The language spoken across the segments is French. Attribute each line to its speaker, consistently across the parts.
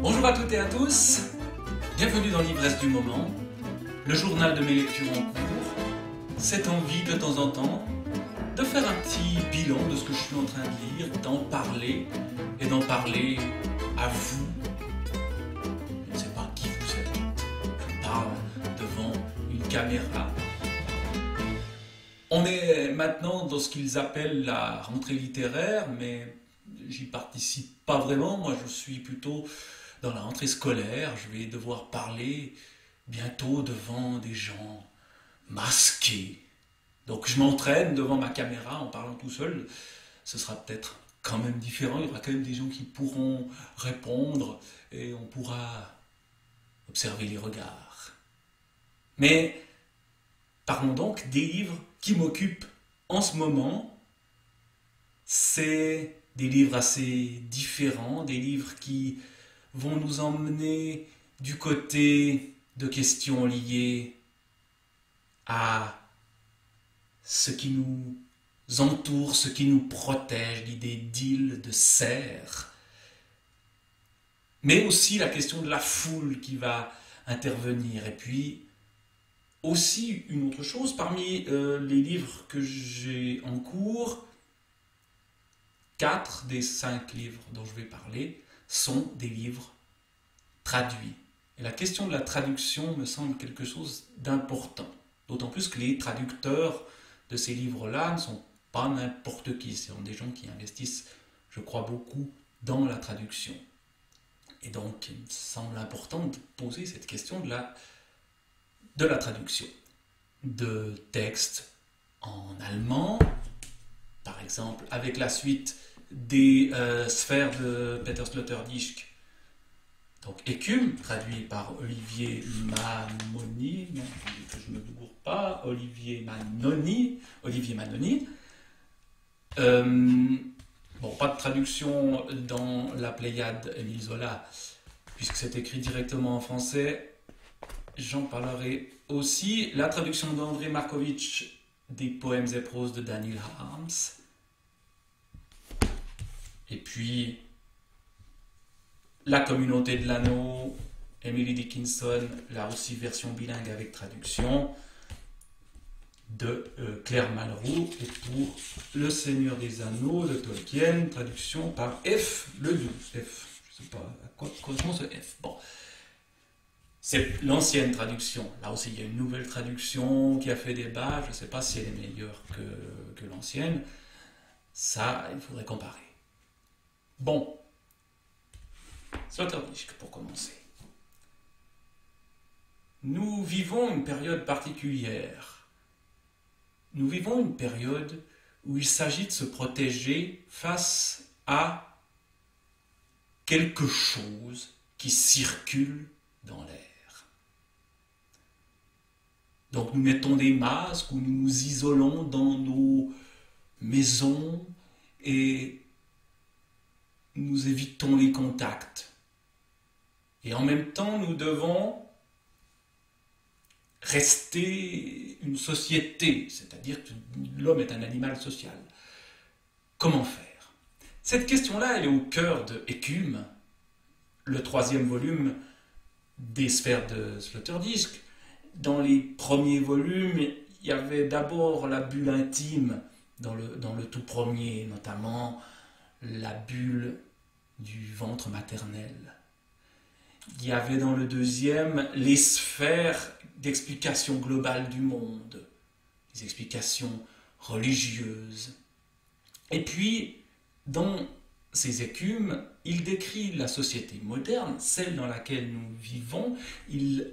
Speaker 1: Bonjour à toutes et à tous, bienvenue dans l'Ivresse du moment, le journal de mes lectures en cours, cette envie de temps en temps de faire un petit bilan de ce que je suis en train de lire, d'en parler et d'en parler à vous. Je ne sais pas qui vous êtes, je parle devant une caméra. On est maintenant dans ce qu'ils appellent la rentrée littéraire, mais j'y participe pas vraiment. Moi, je suis plutôt dans la rentrée scolaire. Je vais devoir parler bientôt devant des gens masqués. Donc, je m'entraîne devant ma caméra en parlant tout seul. Ce sera peut-être quand même différent. Il y aura quand même des gens qui pourront répondre et on pourra observer les regards. Mais parlons donc des livres qui m'occupent en ce moment. C'est des livres assez différents, des livres qui vont nous emmener du côté de questions liées à ce qui nous entoure, ce qui nous protège, l'idée d'île, de serre, mais aussi la question de la foule qui va intervenir. Et puis aussi une autre chose, parmi les livres que j'ai en cours, 4 des 5 livres dont je vais parler sont des livres traduits. Et la question de la traduction me semble quelque chose d'important. D'autant plus que les traducteurs de ces livres-là ne sont pas n'importe qui. Ce sont des gens qui investissent, je crois, beaucoup dans la traduction. Et donc, il me semble important de poser cette question de la traduction. De textes en allemand, par exemple, avec la suite des Sphères de Peter Sloterdijk, donc Écume, traduit par Olivier Mamoni, non, que je ne me gourre pas, Olivier Manoni. Bon, pas de traduction dans la Pléiade Émile Zola, puisque c'est écrit directement en français. J'en parlerai aussi. La traduction d'André Markovitch des poèmes et proses de Daniel Harms. Et puis, La communauté de l'anneau, Emily Dickinson, là aussi version bilingue avec traduction, de Claire Malroux. Et pour Le Seigneur des Anneaux de Tolkien, traduction par F. Ledoux. F, je ne sais pas à quoi correspond ce F. Bon. C'est l'ancienne traduction. Là aussi, il y a une nouvelle traduction qui a fait débat. Je ne sais pas si elle est meilleure que l'ancienne. Ça, il faudrait comparer. Bon. Sloterdijk, pour commencer. Nous vivons une période particulière. Nous vivons une période où il s'agit de se protéger face à quelque chose qui circule dans l'air. Donc nous mettons des masques ou nous nous isolons dans nos maisons et nous évitons les contacts. Et en même temps, nous devons rester une société, c'est-à-dire que l'homme est un animal social. Comment faire? Cette question-là, elle est au cœur de Écume, le 3e volume des Sphères de Sloterdijk. Dans les premiers volumes, il y avait d'abord la bulle intime, dans le tout premier, notamment la bulle du ventre maternel. Il y avait dans le 2e les sphères d'explication globale du monde, les explications religieuses. Et puis, dans ces écumes, il décrit la société moderne, celle dans laquelle nous vivons. Il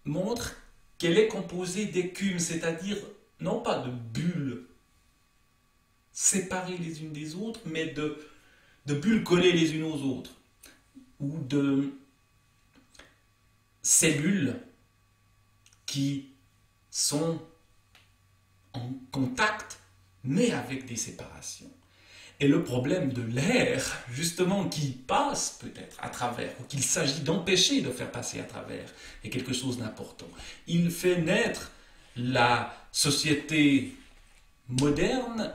Speaker 1: montre qu'elle est composée d'écumes, c'est-à-dire non pas de bulles séparées les unes des autres, mais de bulles collées les unes aux autres, ou de cellules qui sont en contact, mais avec des séparations. Et le problème de l'air, justement, qui passe peut-être à travers, ou qu'il s'agit d'empêcher de faire passer à travers, est quelque chose d'important. Il fait naître la société moderne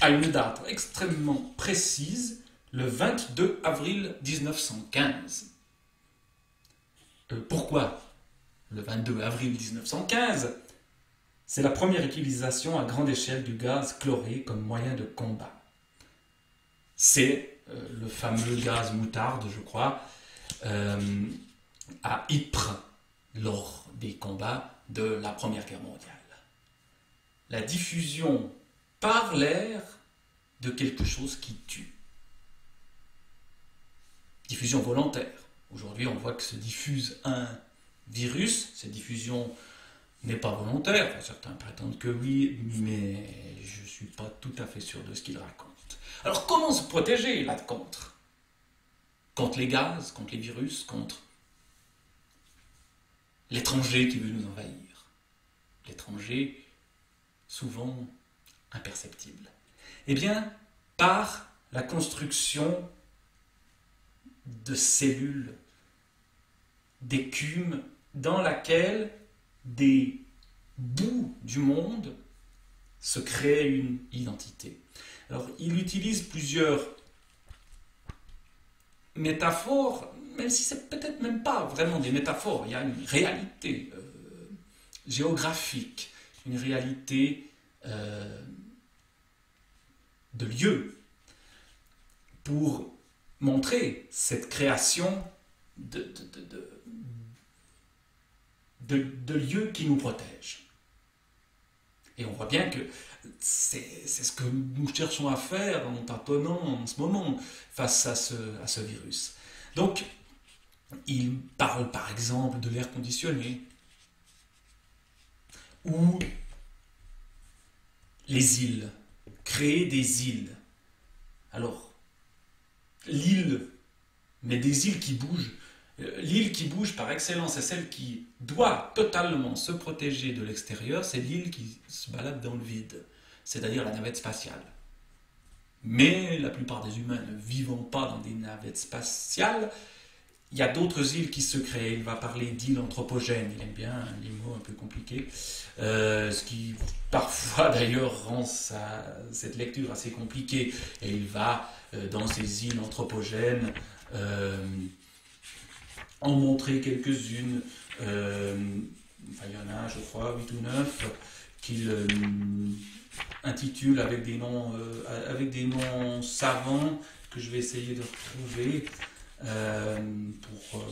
Speaker 1: à une date extrêmement précise, le 22 avril 1915. Pourquoi le 22 avril 1915? C'est la première utilisation à grande échelle du gaz chloré comme moyen de combat. C'est le fameux gaz moutarde, je crois, à Ypres, lors des combats de la Première Guerre mondiale. La diffusion par l'air de quelque chose qui tue. Diffusion volontaire. Aujourd'hui, on voit que se diffuse un virus. Cette diffusion n'est pas volontaire. Enfin, certains prétendent que oui, mais je ne suis pas tout à fait sûr de ce qu'ils racontent. Alors, comment se protéger là contre? Contre les gaz, contre les virus, contre l'étranger qui veut nous envahir. L'étranger, souvent imperceptible. Eh bien, par la construction de cellules d'écume dans laquelle des bouts du monde se créent une identité. Alors, il utilise plusieurs métaphores, même si c'est peut-être même pas vraiment des métaphores, il y a une réalité géographique, une réalité de lieu pour montrer cette création de lieux qui nous protègent. Et on voit bien que c'est ce que nous cherchons à faire en tâtonnant en ce moment face à ce virus. Donc, il parle par exemple de l'air conditionné ou les îles, créer des îles. Alors, l'île, mais des îles qui bougent. L'île qui bouge par excellence est celle qui doit totalement se protéger de l'extérieur, c'est l'île qui se balade dans le vide, c'est-à-dire la navette spatiale. Mais la plupart des humains ne vivant pas dans des navettes spatiales, il y a d'autres îles qui se créent. Il va parler d'îles anthropogènes, il aime bien les mots un peu compliqués, ce qui parfois d'ailleurs rend cette lecture assez compliquée. Et il va, dans ces îles anthropogènes, en montrer quelques-unes. Il y en a, je crois, 8 ou 9, qu'il intitule avec des noms savants que je vais essayer de retrouver pour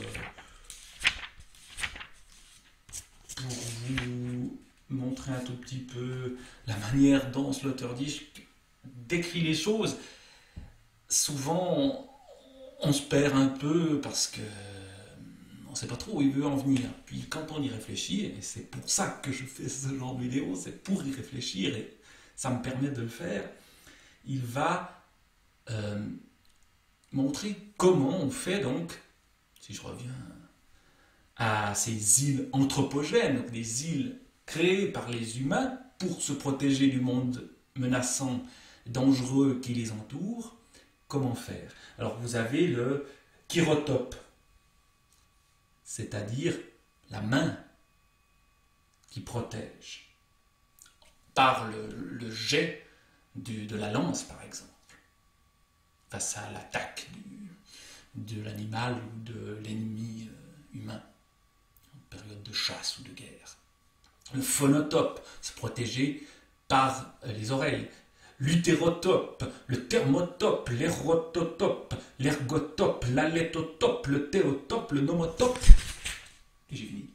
Speaker 1: vous montrer un tout petit peu la manière dont Sloterdijk décrit les choses. Souvent, on se perd un peu parce que on ne sait pas trop où il veut en venir. Puis quand on y réfléchit, et c'est pour ça que je fais ce genre de vidéo, c'est pour y réfléchir et ça me permet de le faire, il va montrer comment on fait donc, si je reviens à ces îles anthropogènes, donc des îles créées par les humains pour se protéger du monde menaçant, dangereux qui les entoure, comment faire? Alors vous avez le chirotope, c'est-à-dire la main qui protège, par le jet de la lance par exemple, face à l'attaque de l'animal ou de l'ennemi humain, en période de chasse ou de guerre. Le phonotope, se protéger par les oreilles. L'utérotope, le thermotope, l'érototope, l'ergotope, l'alétotope, le théotope, le nomotope. Et j'ai fini.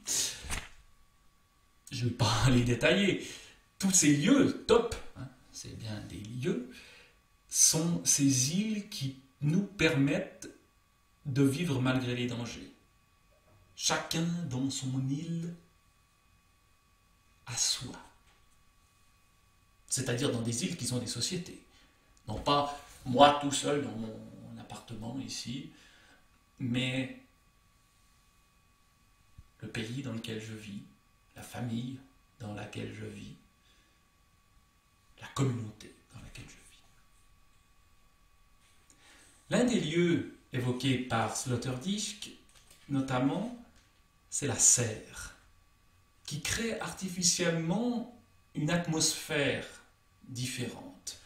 Speaker 1: Je ne vais pas les détailler. Tous ces lieux, top, hein, c'est bien des lieux, sont ces îles qui nous permettent de vivre malgré les dangers. Chacun dans son île à soi. C'est-à-dire dans des îles qui sont des sociétés. Non pas moi tout seul dans mon appartement ici, mais le pays dans lequel je vis, la famille dans laquelle je vis, la communauté dans laquelle je vis. L'un des lieux évoqués par Sloterdijk, notamment, c'est la serre, qui crée artificiellement une atmosphère différente.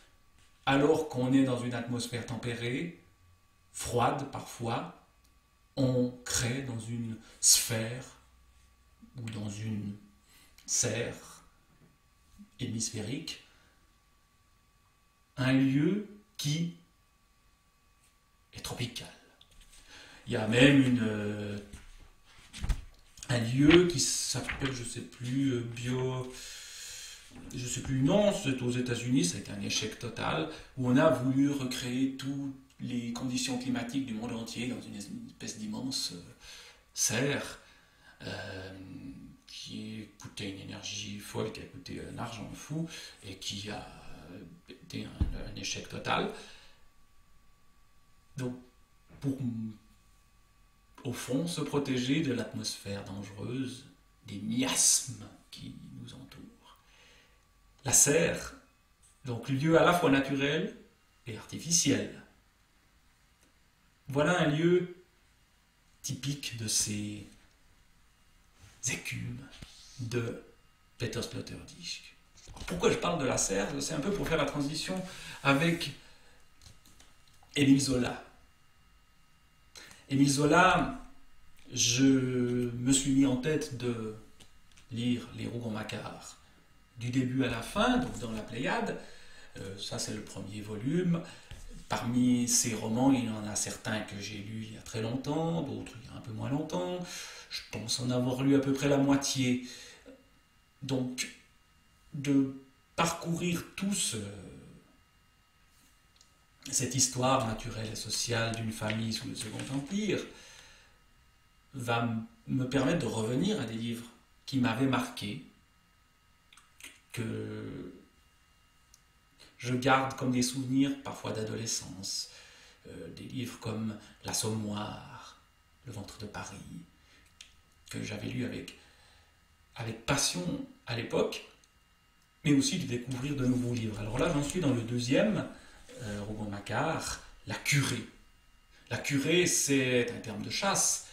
Speaker 1: Alors qu'on est dans une atmosphère tempérée, froide parfois, on crée dans une sphère ou dans une serre hémisphérique un lieu qui est tropical. Il y a même un lieu qui s'appelle, je ne sais plus, je ne sais plus, non, c'est aux États-Unis, ça a été un échec total, où on a voulu recréer toutes les conditions climatiques du monde entier dans une espèce d'immense serre qui a coûté une énergie folle, qui a coûté un argent fou et qui a été un échec total. Donc, pour, au fond, se protéger de l'atmosphère dangereuse, des miasmes qui nous entourent. La serre, donc lieu à la fois naturel et artificiel. Voilà un lieu typique de ces écumes de Peter Sloterdijk. Pourquoi je parle de la serre? C'est un peu pour faire la transition avec Émile Zola. Émile Zola, je me suis mis en tête de lire Les Rougon-Macquart du début à la fin, donc dans la Pléiade. Ça, c'est le premier volume. Parmi ces romans, il y en a certains que j'ai lus il y a très longtemps, d'autres il y a un peu moins longtemps. Je pense en avoir lu à peu près la moitié. Donc, de parcourir cette histoire naturelle et sociale d'une famille sous le Second Empire va me permettre de revenir à des livres qui m'avaient marqué, que je garde comme des souvenirs parfois d'adolescence, des livres comme L'Assommoir, Le Ventre de Paris, que j'avais lu avec passion à l'époque, mais aussi de découvrir de nouveaux livres. Alors là, j'en suis dans le deuxième, Rougon-Macquart, La Curée. La curée, c'est un terme de chasse,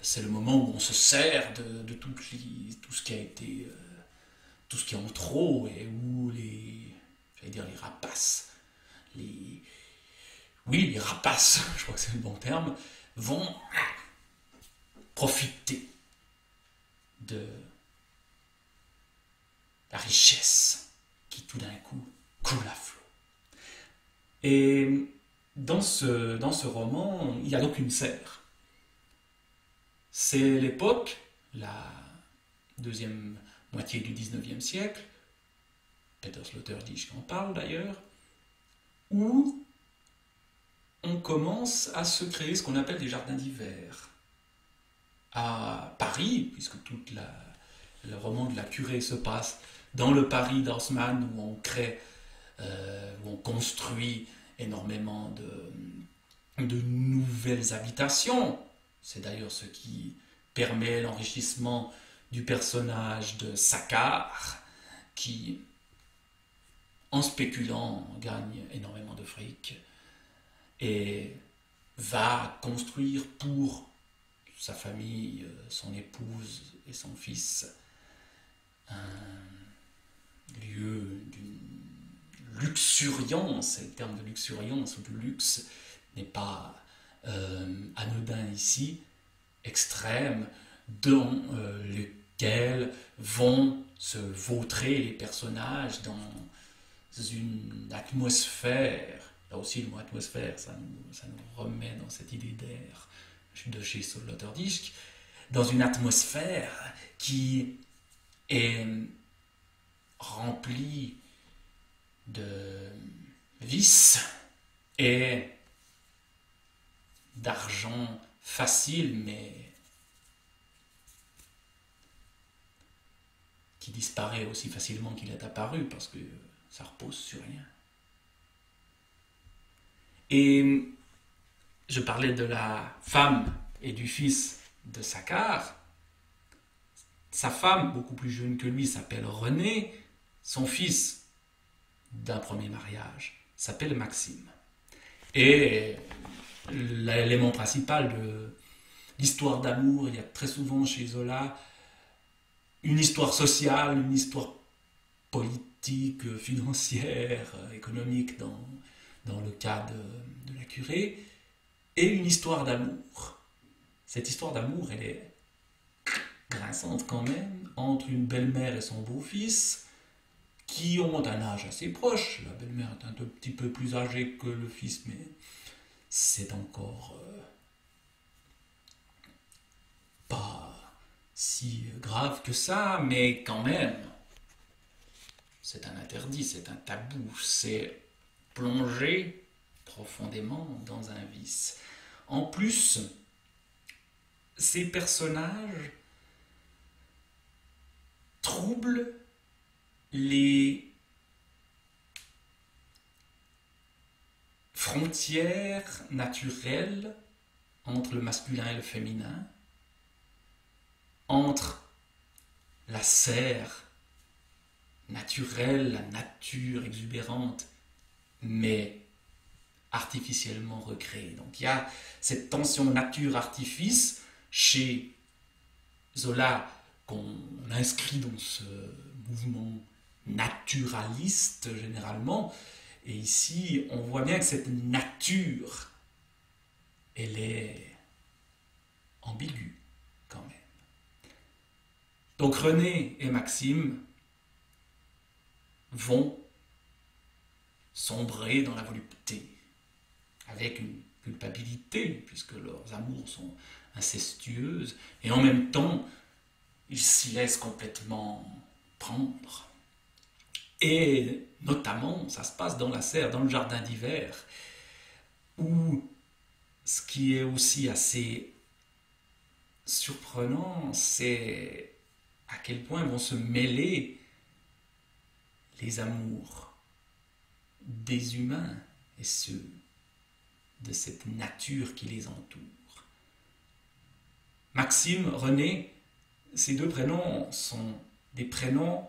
Speaker 1: c'est le moment où on se sert de tout ce qui a été, tout ce qui est en trop, et où les rapaces, les rapaces, je crois que c'est le bon terme, vont profiter de la richesse qui tout d'un coup coule à flot. Et dans ce roman, il y a donc une serre. C'est l'époque, la deuxième moitié du XIXe siècle, Peter Sloterdijk en parle d'ailleurs, où on commence à se créer ce qu'on appelle des jardins d'hiver. À Paris, puisque le roman de La Curée se passe dans le Paris d'Haussmann, où on crée, où on construit énormément de nouvelles habitations. C'est d'ailleurs ce qui permet l'enrichissement du personnage de Saccard, qui, en spéculant, gagne énormément de fric et va construire pour sa famille, son épouse et son fils un lieu d'une luxuriance. Et le terme de luxuriance ou de luxe n'est pas anodin ici, extrême, dans lequel vont se vautrer les personnages dans une atmosphère. Là aussi, le mot atmosphère, ça nous remet dans cette idée d'air de chez Sloterdijk, dans une atmosphère qui est remplie de vices et d'argent facile, mais qui disparaît aussi facilement qu'il est apparu, parce que ça repose sur rien. Et je parlais de la femme et du fils de Saccard. Sa femme, beaucoup plus jeune que lui, s'appelle René. Son fils, d'un premier mariage, s'appelle Maxime. Et l'élément principal de l'histoire d'amour, il y a très souvent chez Zola une histoire sociale, une histoire politique, financière, économique dans le cas de La Curée. et une histoire d'amour. Cette histoire d'amour, elle est grinçante quand même, entre une belle-mère et son beau-fils, qui ont un âge assez proche. La belle-mère est un tout petit peu plus âgée que le fils, mais c'est encore pas si grave que ça, mais quand même, c'est un interdit, c'est un tabou, c'est plonger profondément dans un vice. En plus, ces personnages troublent les frontières naturelles entre le masculin et le féminin, entre la serre naturelle, la nature exubérante, mais artificiellement recréée. Donc il y a cette tension nature-artifice chez Zola qu'on inscrit dans ce mouvement naturaliste généralement. Et ici, on voit bien que cette nature, elle est ambiguë quand même. Donc René et Maxime vont sombrer dans la volupté, avec une culpabilité, puisque leurs amours sont incestueuses, et en même temps, ils s'y laissent complètement prendre. Et notamment, ça se passe dans la serre, dans le jardin d'hiver, où ce qui est aussi assez surprenant, c'est à quel point vont se mêler les amours des humains et ceux de cette nature qui les entoure. Maxime, René, ces deux prénoms sont des prénoms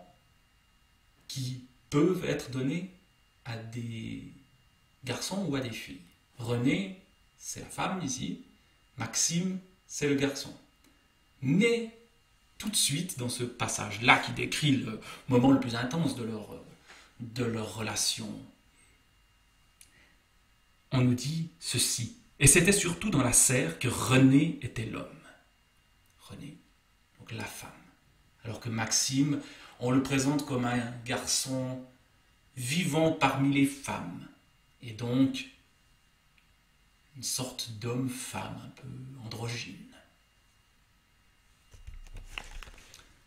Speaker 1: qui peuvent être donnés à des garçons ou à des filles. René, c'est la femme ici, Maxime, c'est le garçon. Mais tout de suite, dans ce passage-là qui décrit le moment le plus intense de leur relation, on nous dit ceci. Et c'était surtout dans la serre que René était l'homme. René, donc la femme. Alors que Maxime, on le présente comme un garçon vivant parmi les femmes. Et donc, une sorte d'homme-femme un peu androgyne.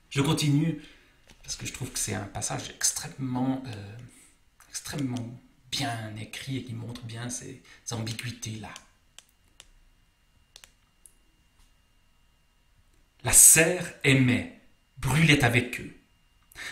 Speaker 1: Je continue, parce que je trouve que c'est un passage extrêmement bien écrit et qui montre bien ces ambiguïtés-là. La serre aimait, brûlait avec eux.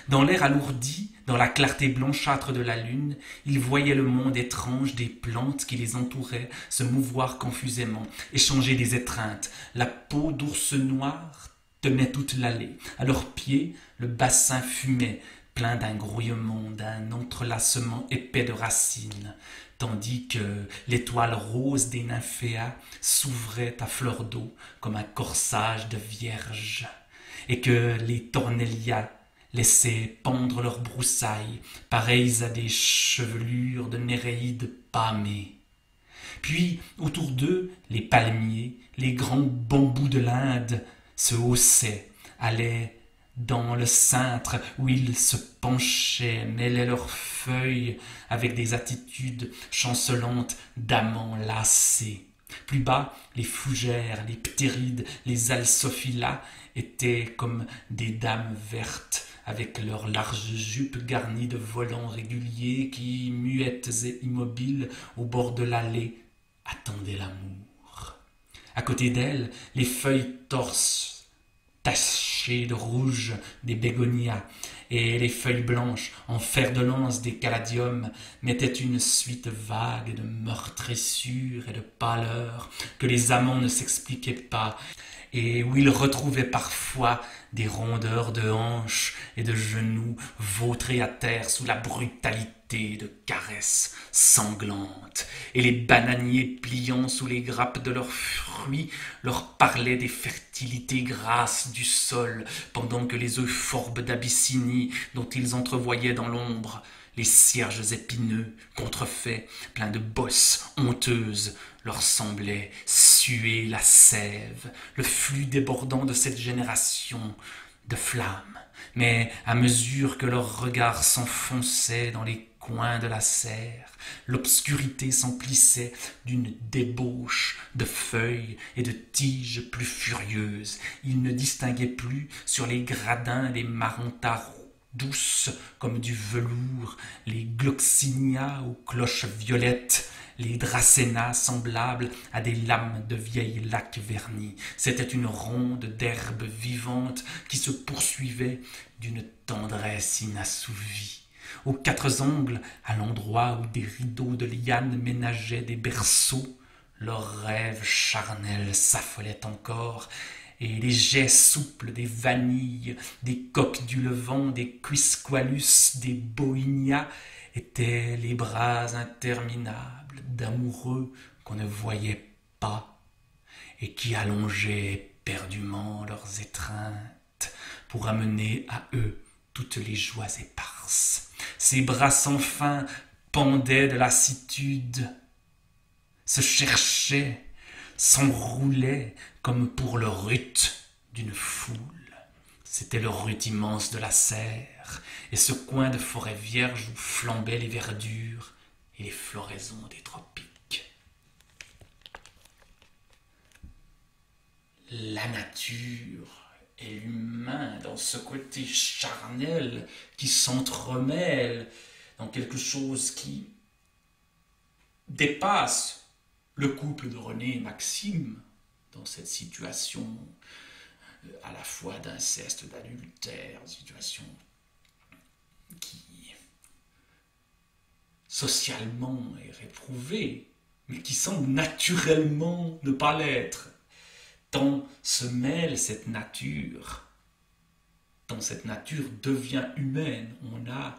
Speaker 1: Dans l'air alourdi, dans la clarté blanchâtre de la lune, ils voyaient le monde étrange des plantes qui les entouraient se mouvoir confusément, échanger des étreintes. La peau d'ours noir tenait toute l'allée. À leurs pieds, le bassin fumait, plein d'un grouillement, d'un entrelacement épais de racines, tandis que l'étoile rose des nymphéas s'ouvrait à fleur d'eau comme un corsage de vierge, et que les tornellias laissaient pendre leurs broussailles, pareilles à des chevelures de Néréides pâmées. Puis, autour d'eux, les palmiers, les grands bambous de l'Inde se haussaient, allaient dans le cintre où ils se penchaient, mêlaient leurs feuilles avec des attitudes chancelantes d'amants lassés. Plus bas, les fougères, les ptérides, les alsophilas étaient comme des dames vertes, avec leurs larges jupes garnies de volants réguliers qui, muettes et immobiles, au bord de l'allée, attendaient l'amour. À côté d'elles, les feuilles torses, tachées de rouge des bégonias, et les feuilles blanches en fer de lance des caladiums mettaient une suite vague de meurtrissures et de pâleurs que les amants ne s'expliquaient pas, et où ils retrouvaient parfois des rondeurs de hanches et de genoux vautrés à terre sous la brutalité de caresses sanglantes, et les bananiers pliant sous les grappes de leurs fruits leur parlaient des fertilités grasses du sol, pendant que les euphorbes d'Abyssinie, dont ils entrevoyaient dans l'ombre les cierges épineux, contrefaits, pleins de bosses honteuses, leur semblaient suer la sève, le flux débordant de cette génération de flammes. Mais à mesure que leurs regards s'enfonçaient dans les coins de la serre, l'obscurité s'emplissait d'une débauche de feuilles et de tiges plus furieuses. Ils ne distinguaient plus sur les gradins les marontas douces comme du velours, les gloxinias aux cloches violettes, les dracénas semblables à des lames de vieilles laques vernies. C'était une ronde d'herbes vivantes qui se poursuivait d'une tendresse inassouvie. Aux quatre angles, à l'endroit où des rideaux de lianes ménageaient des berceaux, leurs rêves charnels s'affolaient encore, et les jets souples des vanilles, des coques du Levant, des quisqualus, des boinias étaient les bras interminables d'amoureux qu'on ne voyait pas et qui allongeaient éperdument leurs étreintes pour amener à eux toutes les joies éparses. Ces bras sans fin pendaient de lassitude, se cherchaient, s'enroulaient comme pour le rut d'une foule. C'était le rut immense de la serre, et ce coin de forêt vierge où flambaient les verdures et les floraisons des tropiques. La nature et l'humain dans ce côté charnel qui s'entremêle dans quelque chose qui dépasse le couple de René et Maxime dans cette situation à la fois d'inceste, d'adultère, situation qui socialement est réprouvée, mais qui semble naturellement ne pas l'être. Tant se mêle cette nature, tant cette nature devient humaine. On a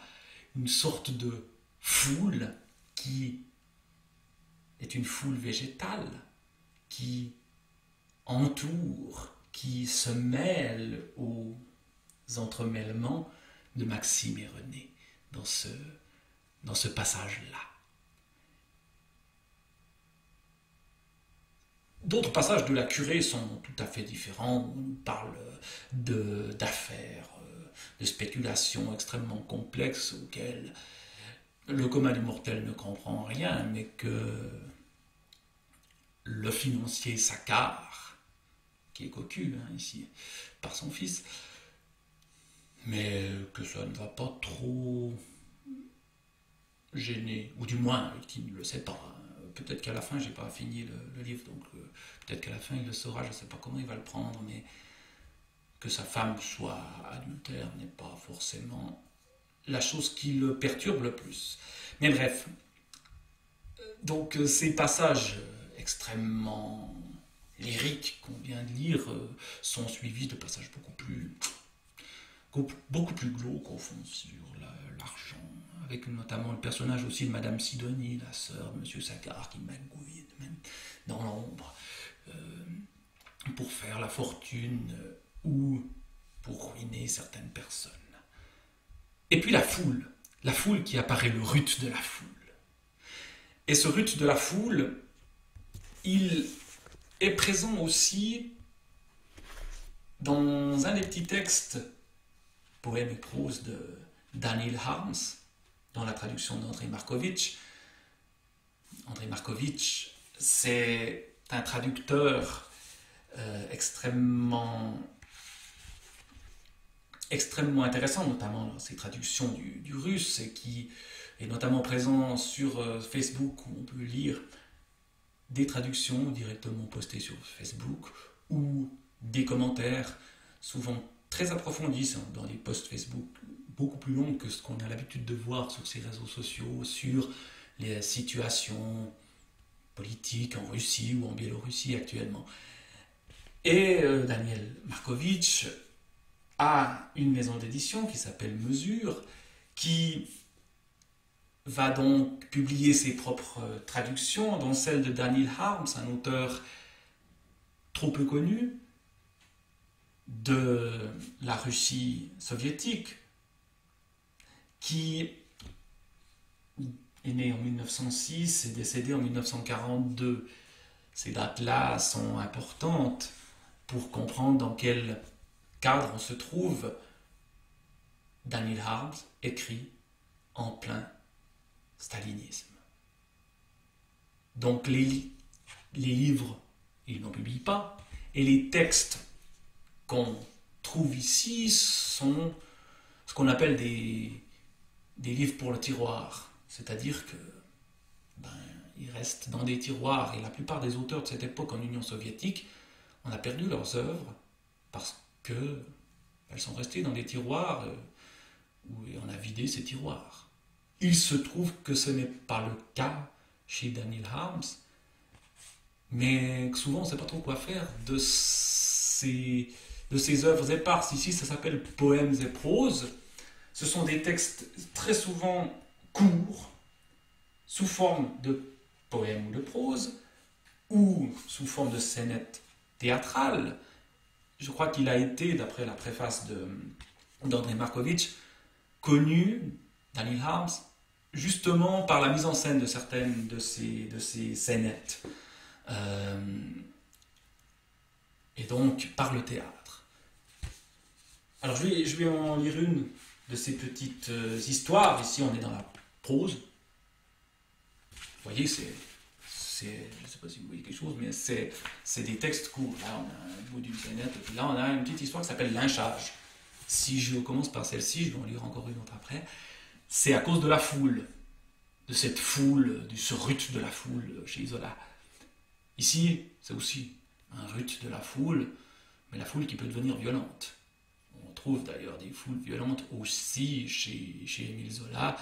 Speaker 1: une sorte de foule qui est une foule végétale, qui entoure, qui se mêle aux entremêlements de Maxime et René dans ce passage-là. D'autres passages de la curée sont tout à fait différents. On parle d'affaires, de spéculations extrêmement complexes auxquelles le commun des mortels ne comprend rien, mais que le financier Saccard, qui est cocu ici par son fils, mais que ça ne va pas trop gêner, ou du moins qu'il ne le sait pas. Peut-être qu'à la fin, j'ai pas fini le livre, donc peut-être qu'à la fin il le saura, je ne sais pas comment il va le prendre, mais que sa femme soit adultère n'est pas forcément la chose qui le perturbe le plus. Mais bref, donc ces passages extrêmement lyriques qu'on vient de lire sont suivis de passages beaucoup plus glauques au fond sur l'argent, avec notamment le personnage aussi de Madame Sidonie, la sœur de Monsieur Saccard, qui magouille dans l'ombre pour faire la fortune ou pour ruiner certaines personnes. Et puis la foule qui apparaît, le rut de la foule. Et ce rut de la foule, il est présent aussi dans un des petits textes, poèmes et prose de Daniel Harms, dans la traduction d'André Markovitch. André Markovitch, c'est un traducteur extrêmement intéressant, notamment dans ses traductions du russe, et qui est notamment présent sur Facebook, où on peut lire des traductions directement postées sur Facebook, ou des commentaires, souvent très approfondis dans les posts Facebook, beaucoup plus longs que ce qu'on a l'habitude de voir sur ces réseaux sociaux, sur les situations politiques en Russie ou en Biélorussie actuellement. Et Daniel Markovitch a une maison d'édition qui s'appelle Mesure, qui va donc publier ses propres traductions, dont celle de Daniel Harms, un auteur trop peu connu de la Russie soviétique, qui est né en 1906 et décédé en 1942. Ces dates-là sont importantes pour comprendre dans quel cadre on se trouve. Daniel Harms écrit en plein stalinisme. Donc les livres, il n'en publie pas, et les textes qu'on trouve ici sont ce qu'on appelle des livres pour le tiroir, c'est-à-dire que ils restent dans des tiroirs, et la plupart des auteurs de cette époque en Union soviétique, on a perdu leurs œuvres parce que elles sont restées dans des tiroirs où on a vidé ces tiroirs. Il se trouve que ce n'est pas le cas chez Daniel Harms, mais souvent on ne sait pas trop quoi faire de ces œuvres éparses. Ici, ça s'appelle Poèmes et proses. Ce sont des textes très souvent courts, sous forme de poèmes ou de prose, ou sous forme de scénettes théâtrales. Je crois qu'il a été, d'après la préface d'André Markovitch, connu, Daniel Harms, justement par la mise en scène de certaines de ces scénettes. Et donc par le théâtre. Alors je vais en lire une de ces petites histoires. Ici on est dans la prose. Vous voyez, je ne sais pas si vous voyez quelque chose, mais c'est des textes courts. Là on a un bout d'une scénette, et puis là on a une petite histoire qui s'appelle Lynchage. Si je commence par celle-ci, je vais en lire encore une autre après. C'est à cause de la foule, de cette foule, de ce rut de la foule chez Isola. Ici, c'est aussi un rut de la foule, mais la foule qui peut devenir violente. On trouve d'ailleurs des foules violentes aussi chez Émile Zola.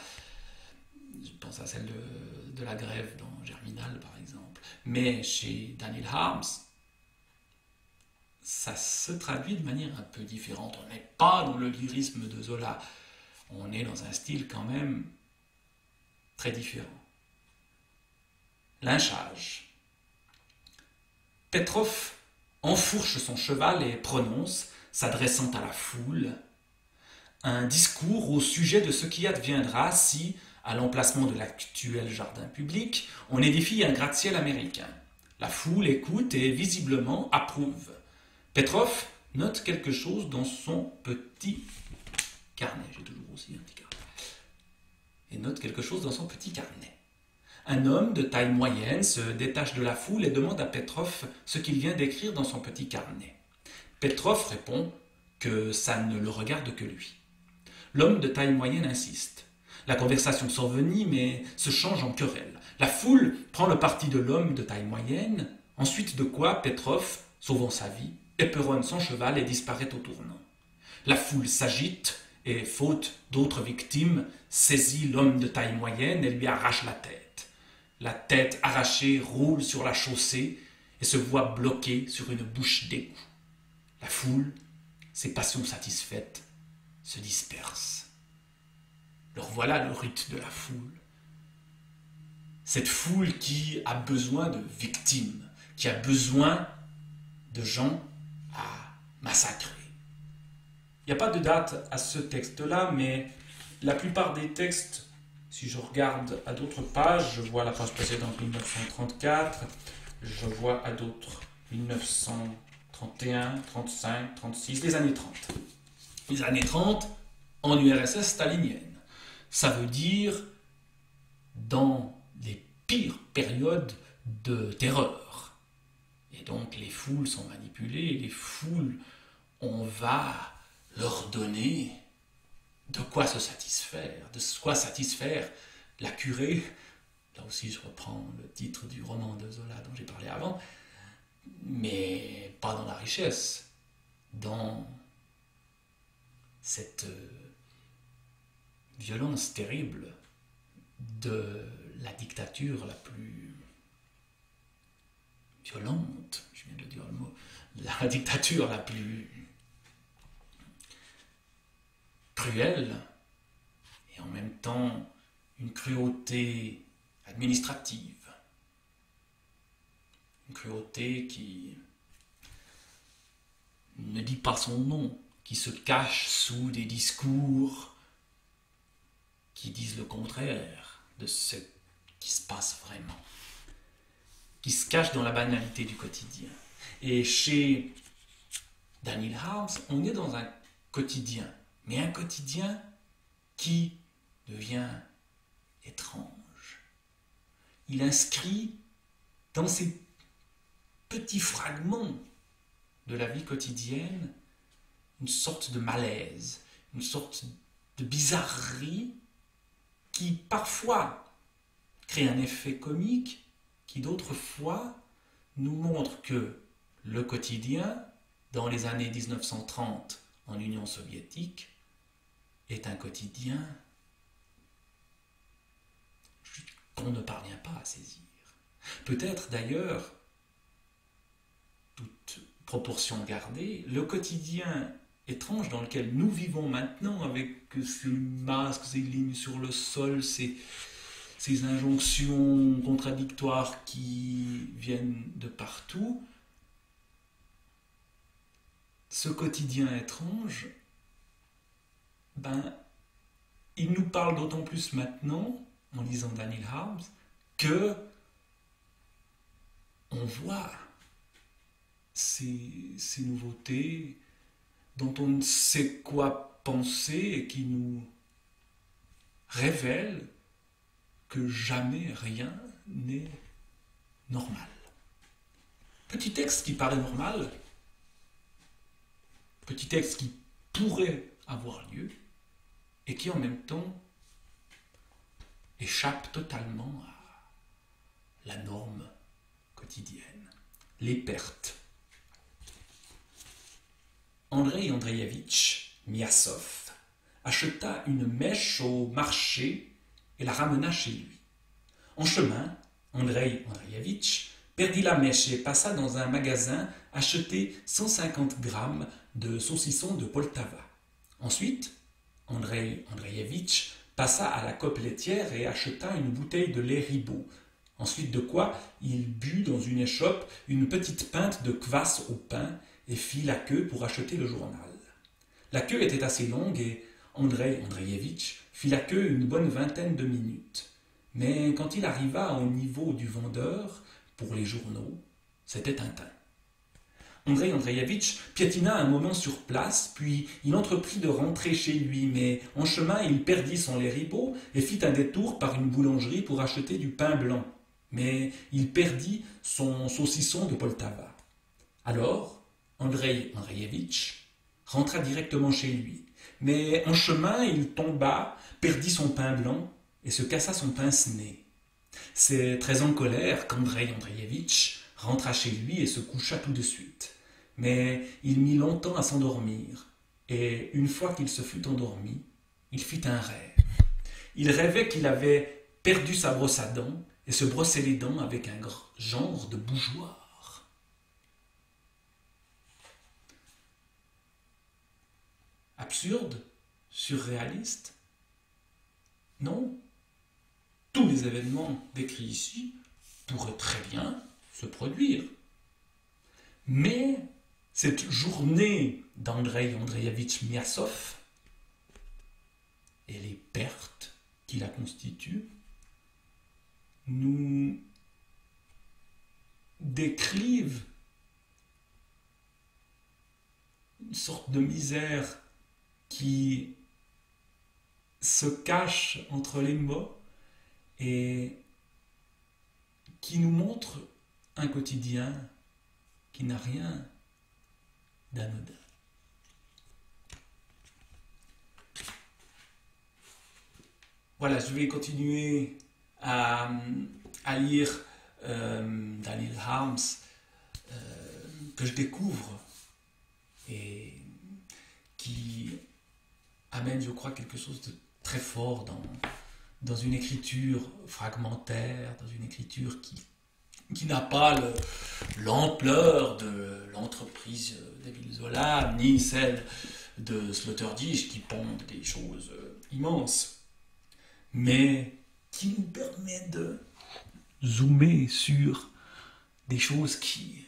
Speaker 1: Je pense à celle de la grève dans Germinal, par exemple. Mais chez Daniel Harms, ça se traduit de manière un peu différente. On n'est pas dans le lyrisme de Zola. On est dans un style quand même très différent. Lynchage. Petrov enfourche son cheval et prononce, s'adressant à la foule, un discours au sujet de ce qui adviendra si, à l'emplacement de l'actuel jardin public, on édifie un gratte-ciel américain. La foule écoute et visiblement approuve. Petrov note quelque chose dans son petit carnet. J'ai toujours aussi un petit carnet. Et note quelque chose dans son petit carnet. Un homme de taille moyenne se détache de la foule et demande à Petrov ce qu'il vient d'écrire dans son petit carnet. Petrov répond que ça ne le regarde que lui. L'homme de taille moyenne insiste. La conversation s'envenime et se change en querelle. La foule prend le parti de l'homme de taille moyenne, ensuite de quoi Petrov, sauvant sa vie, éperonne son cheval et disparaît au tournant. La foule s'agite et, faute d'autres victimes, saisit l'homme de taille moyenne et lui arrache la tête. La tête arrachée roule sur la chaussée et se voit bloquée sur une bouche d'égout. La foule, ses passions satisfaites, se disperse. Alors voilà le rite de la foule. Cette foule qui a besoin de victimes, qui a besoin de gens à massacrer. Il n'y a pas de date à ce texte-là, mais la plupart des textes, si je regarde à d'autres pages, je vois la page précédente 1934, je vois à d'autres 1931, 35, 36, les années 30. Les années 30 en URSS stalinienne. Ça veut dire dans les pires périodes de terreur. Et donc les foules sont manipulées, les foules, on va leur donner de quoi se satisfaire, la curée. Là aussi je reprends le titre du roman de Zola dont j'ai parlé avant, mais pas dans la richesse, dans cette violence terrible de la dictature la plus violente, je viens de dire le mot, la dictature la plus cruelle, et en même temps une cruauté administrative, une cruauté qui ne dit pas son nom, qui se cache sous des discours qui disent le contraire. de ce qui se passe vraiment, qui se cache dans la banalité du quotidien. Et chez Daniel Harms, on est dans un quotidien, mais un quotidien qui devient étrange. Il inscrit dans ces petits fragments de la vie quotidienne une sorte de malaise, une sorte de bizarrerie qui parfois crée un effet comique, qui d'autres fois nous montre que le quotidien, dans les années 1930 en Union soviétique, est un quotidien qu'on ne parvient pas à saisir. Peut-être d'ailleurs, toute proportion gardée, le quotidien étrange dans lequel nous vivons maintenant, avec ces masques, ces lignes sur le sol, ces injonctions contradictoires qui viennent de partout, ce quotidien étrange, il nous parle d'autant plus maintenant, en lisant Daniel Harms, que on voit ces nouveautés dont on ne sait quoi penser et qui nous révèlent que jamais rien n'est normal. Petit texte qui paraît normal, petit texte qui pourrait avoir lieu et qui en même temps échappe totalement à la norme quotidienne. Les pertes. Andrei Andreevitch Miasov acheta une mèche au marché et la ramena chez lui. En chemin, Andrei Andreevitch perdit la mèche et passa dans un magasin acheter 150 grammes de saucissons de Poltava. Ensuite, Andrei Andreevitch passa à la coop laitière et acheta une bouteille de lait Ribot. Ensuite de quoi, il but dans une échoppe une petite pinte de kvass au pain et fit la queue pour acheter le journal. La queue était assez longue et Andrei Andreevitch fit la queue une bonne vingtaine de minutes. Mais quand il arriva au niveau du vendeur pour les journaux, c'était Tintin. Andrei Andreevitch piétina un moment sur place, puis il entreprit de rentrer chez lui, mais en chemin il perdit son lait Ribot et fit un détour par une boulangerie pour acheter du pain blanc. Mais il perdit son saucisson de Poltava. Alors, Andrei Andreevitch rentra directement chez lui. Mais en chemin, il tomba, perdit son pain blanc et se cassa son pince-nez. C'est très en colère qu'Andrei Andreevitch rentra chez lui et se coucha tout de suite. Mais il mit longtemps à s'endormir, et une fois qu'il se fut endormi, il fit un rêve. Il rêvait qu'il avait perdu sa brosse à dents et se brossait les dents avec un genre de bougeoir. Absurde? Surréaliste? Non. Tous les événements décrits ici pourraient très bien se produire. Mais cette journée d'Andrei Andreevitch Miasov et les pertes qui la constituent nous décrivent une sorte de misère qui se cache entre les mots et qui nous montre un quotidien qui n'a rien d'anodin. Voilà, je vais continuer à lire Daniel Harms, que je découvre et qui amène, je crois, quelque chose de très fort dans une écriture fragmentaire, dans une écriture qui n'a pas l'ampleur de l'entreprise d'Émile Zola, ni celle de Sloterdijk qui pondent des choses immenses, mais qui nous permet de zoomer sur des choses qui,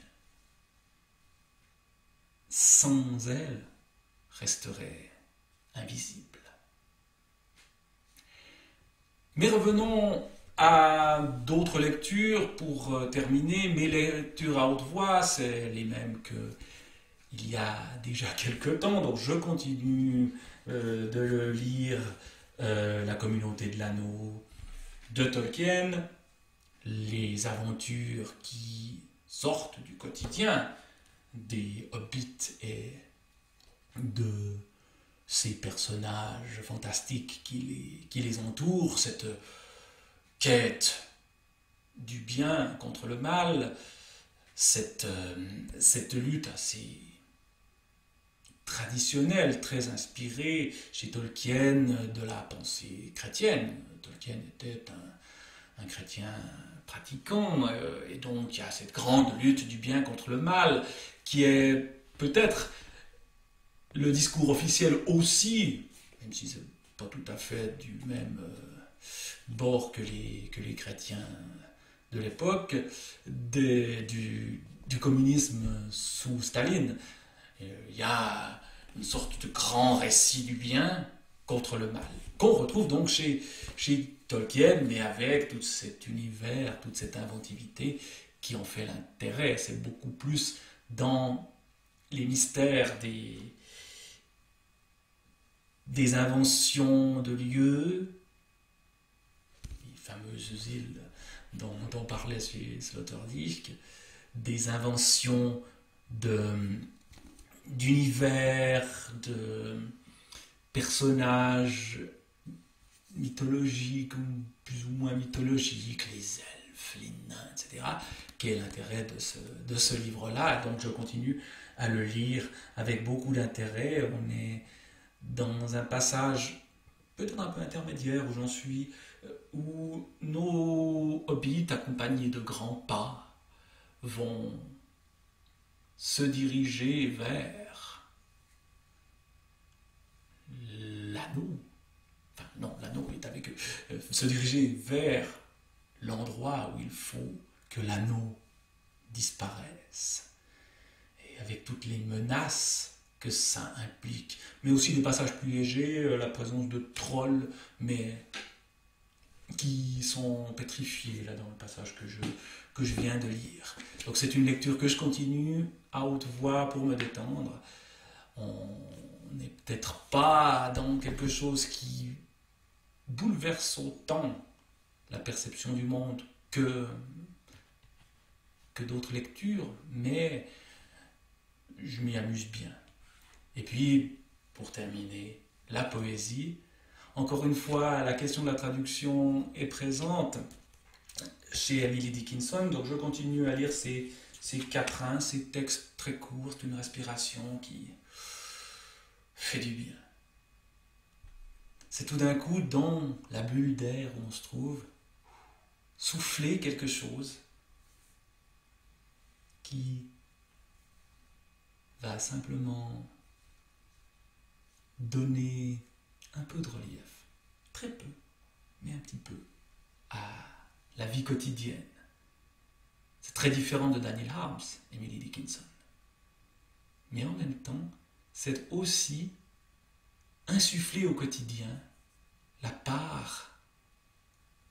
Speaker 1: sans elles, resteraient invisibles. Mais revenons à d'autres lectures pour terminer. Mes lectures à haute voix, c'est les mêmes que il y a déjà quelque temps, donc je continue de lire La communauté de l'anneau de Tolkien, les aventures qui sortent du quotidien des hobbits et de ces personnages fantastiques qui les entourent, cette quête du bien contre le mal, cette lutte assez traditionnelle, très inspirée chez Tolkien de la pensée chrétienne. Tolkien était un chrétien pratiquant, et donc il y a cette grande lutte du bien contre le mal, qui est peut-être le discours officiel aussi, même si c'est pas tout à fait du même bord que les chrétiens de l'époque, du communisme sous Staline. Il y a une sorte de grand récit du bien contre le mal, qu'on retrouve donc chez Tolkien, mais avec tout cet univers, toute cette inventivité qui en fait l'intérêt. C'est beaucoup plus dans les mystères des inventions de lieux, les fameuses îles dont parlait Sloterdijk, des inventions d'univers, de personnages mythologiques ou plus ou moins mythologiques, les elfes, les nains, etc. Quel est l'intérêt de ce livre-là? Donc je continue à le lire avec beaucoup d'intérêt. On est dans un passage peut-être un peu intermédiaire où j'en suis, où nos hobbits, accompagnés de grands pas, vont se diriger vers l'anneau. Enfin, non, l'anneau est avec eux. Se diriger vers l'endroit où il faut que l'anneau disparaisse. Et avec toutes les menaces que ça implique. Mais aussi des passages plus légers, la présence de trolls, mais qui sont pétrifiés là dans le passage que je viens de lire. Donc c'est une lecture que je continue à haute voix pour me détendre. On n'est peut-être pas dans quelque chose qui bouleverse autant la perception du monde que d'autres lectures, mais je m'y amuse bien. Et puis, pour terminer, la poésie. Encore une fois, la question de la traduction est présente chez Emily Dickinson, donc je continue à lire ces quatrains, ces textes très courts, une respiration qui fait du bien. C'est tout d'un coup, dans la bulle d'air où on se trouve, souffler quelque chose qui va simplement donner un peu de relief, très peu, mais un petit peu, à la vie quotidienne. C'est très différent de Daniel Harms, Emily Dickinson. Mais en même temps, c'est aussi insuffler au quotidien la part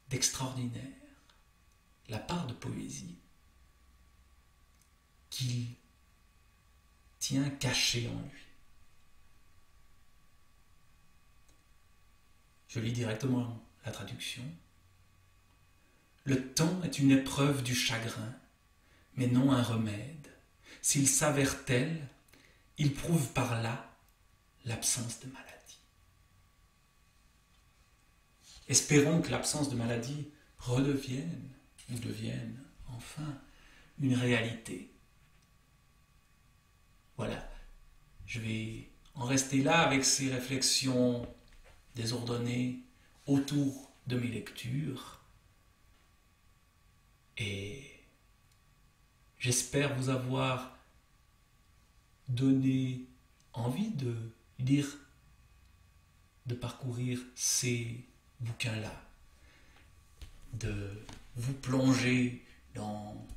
Speaker 1: d'extraordinaire, la part de poésie qu'il tient cachée en lui. Je lis directement la traduction. Le temps est une épreuve du chagrin, mais non un remède. S'il s'avère tel, il prouve par là l'absence de maladie. Espérons que l'absence de maladie redevienne ou devienne enfin une réalité. Voilà, je vais en rester là avec ces réflexions désordonnées autour de mes lectures et j'espère vous avoir donné envie de lire, de parcourir ces bouquins-là, de vous plonger dans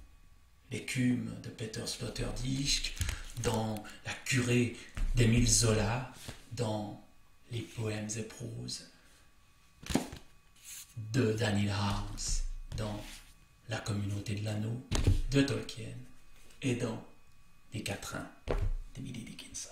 Speaker 1: l'écume de Peter Sloterdijk, dans la curée d'Émile Zola, dans les poèmes et proses de Daniel House dans La communauté de l'anneau de Tolkien et dans Les Quatrains d'Emily Dickinson.